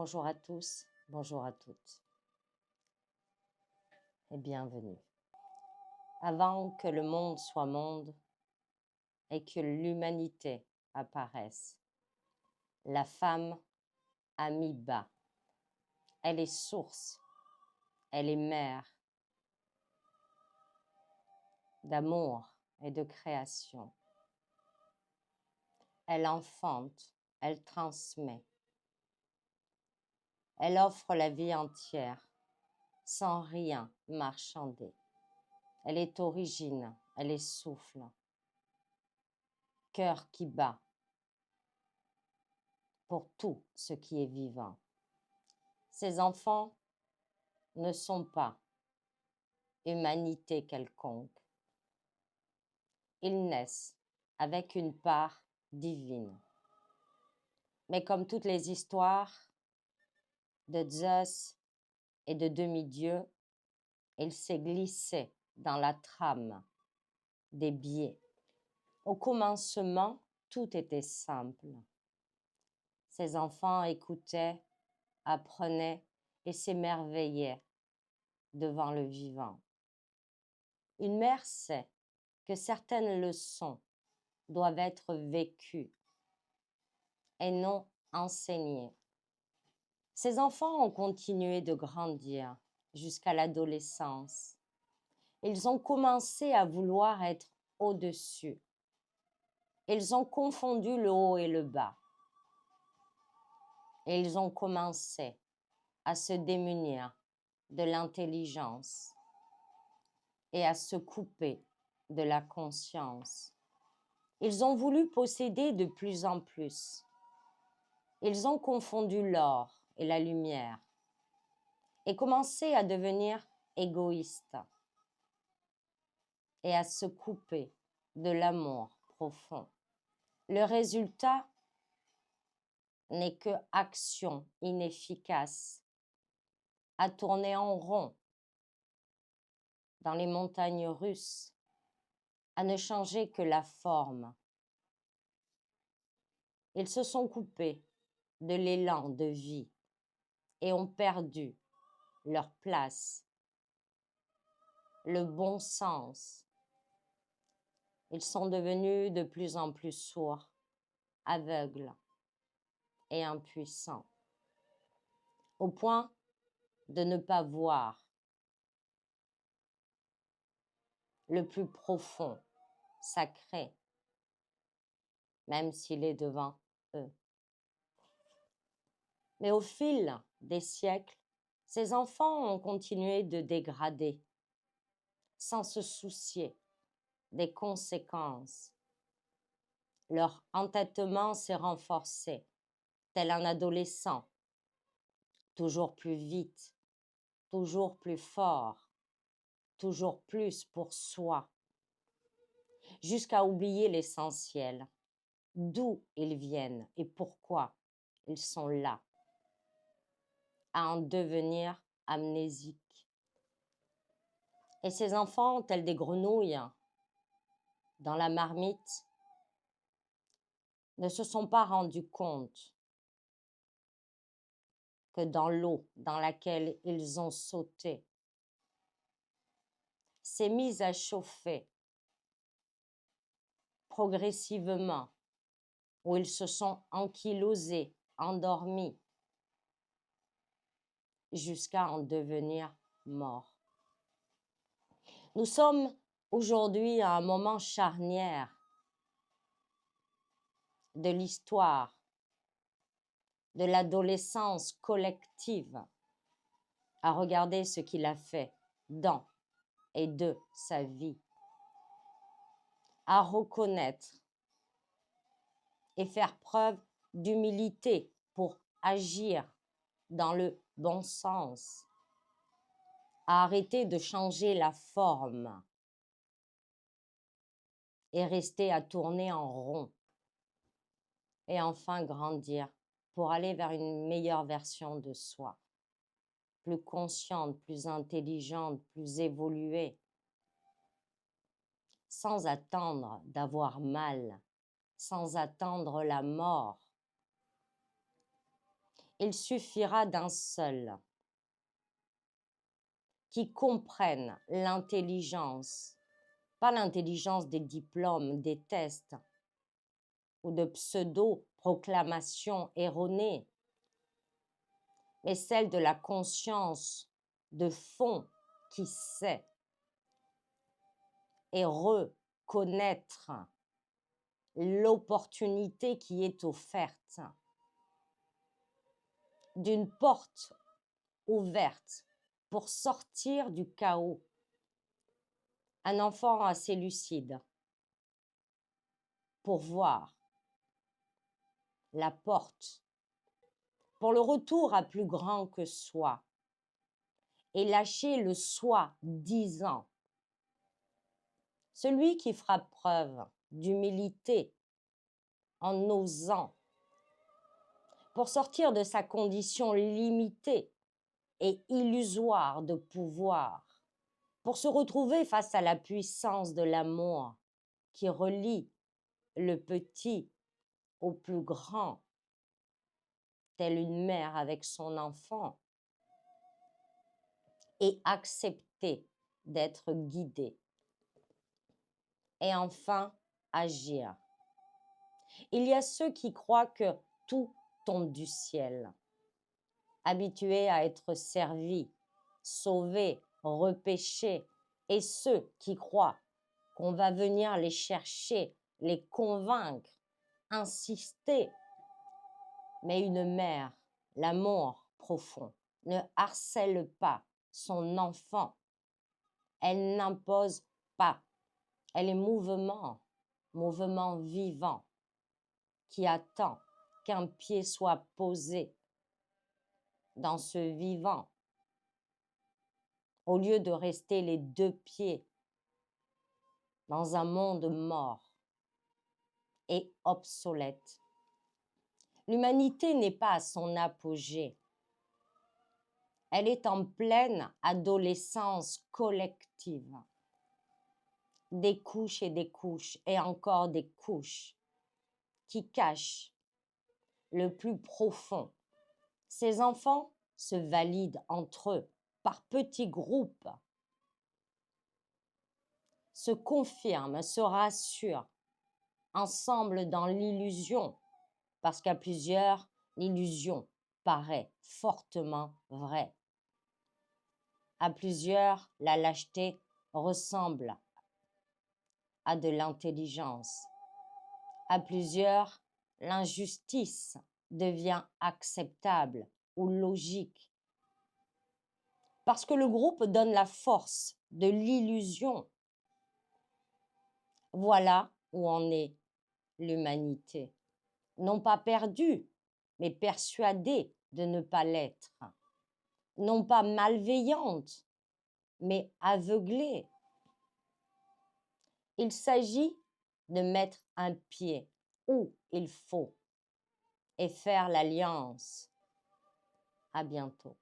Bonjour à tous, bonjour à toutes et bienvenue. Avant que le monde soit monde et que l'humanité apparaisse, la femme a mis bas. Elle est source, elle est mère d'amour et de création. Elle enfante, elle transmet. Elle offre la vie entière, sans rien marchander. Elle est origine, elle est souffle, cœur qui bat pour tout ce qui est vivant. Ces enfants ne sont pas humanité quelconque. Ils naissent avec une part divine. Mais comme toutes les histoires de Zeus et de demi-dieux, il s'est glissé dans la trame des biais. Au commencement, tout était simple. Ces enfants écoutaient, apprenaient et s'émerveillaient devant le vivant. Une mère sait que certaines leçons doivent être vécues et non enseignées. Ces enfants ont continué de grandir jusqu'à l'adolescence. Ils ont commencé à vouloir être au-dessus. Ils ont confondu le haut et le bas. Et ils ont commencé à se démunir de l'intelligence et à se couper de la conscience. Ils ont voulu posséder de plus en plus. Ils ont confondu l'or et la lumière et commencé à devenir égoïstes et à se couper de l'amour profond. Le résultat n'est que action inefficace, à tourner en rond dans les montagnes russes, à ne changer que la forme. Ils se sont coupés de l'élan de vie et ont perdu leur place, le bon sens. Ils sont devenus de plus en plus sourds, aveugles et impuissants, au point de ne pas voir le plus profond, sacré, même s'il est devant eux. Mais au fil des siècles, ces enfants ont continué de dégrader, sans se soucier des conséquences. Leur entêtement s'est renforcé, tel un adolescent, toujours plus vite, toujours plus fort, toujours plus pour soi, jusqu'à oublier l'essentiel, d'où ils viennent et pourquoi ils sont là, à en devenir amnésiques. Et ces enfants, tels des grenouilles dans la marmite, ne se sont pas rendus compte que dans l'eau dans laquelle ils ont sauté, s'est mise à chauffer progressivement, où ils se sont ankylosés, endormis, jusqu'à en devenir morts. Nous sommes aujourd'hui à un moment charnière de l'histoire de l'adolescence collective, à regarder ce qu'il a fait dans et de sa vie, à reconnaître et faire preuve d'humilité pour agir dans le bon sens, à arrêter de changer la forme et rester à tourner en rond, et enfin grandir pour aller vers une meilleure version de soi, plus consciente, plus intelligente, plus évoluée, sans attendre d'avoir mal, sans attendre la mort. il suffira d'un seul qui comprenne l'intelligence, pas l'intelligence des diplômes, des tests ou de pseudo-proclamations erronées, mais celle de la conscience de fond qui sait et reconnaître l'opportunité qui est offerte d'une porte ouverte pour sortir du chaos. Un enfant assez lucide pour voir la porte, pour le retour à plus grand que soi et lâcher le soi-disant. Celui qui fera preuve d'humilité en osant pour sortir de sa condition limitée et illusoire de pouvoir, pour se retrouver face à la puissance de l'amour qui relie le petit au plus grand, telle une mère avec son enfant, et accepter d'être guidé. Et enfin, agir. Il y a ceux qui croient que tout tombe du ciel, habitués à être servis, sauvés, repêchés, et ceux qui croient qu'on va venir les chercher, les convaincre, insister. Mais une mère, l'amour profond, ne harcèle pas son enfant. Elle n'impose pas. Elle est mouvement vivant, qui attend qu'un pied soit posé dans ce vivant, au lieu de rester les deux pieds dans un monde mort et obsolète. L'humanité n'est pas à son apogée. Elle est en pleine adolescence collective. Des couches et encore des couches qui cachent le plus profond. Ces enfants se valident entre eux par petits groupes, se confirment, se rassurent, ensemble dans l'illusion, parce qu'à plusieurs, l'illusion paraît fortement vraie. À plusieurs, la lâcheté ressemble à de l'intelligence. À plusieurs, l'injustice devient acceptable ou logique. Parce que le groupe donne la force de l'illusion. Voilà où en est l'humanité. Non pas perdue, mais persuadée de ne pas l'être. Non pas malveillante, mais aveuglée. Il s'agit de mettre un pied où il faut et faire l'alliance. À bientôt.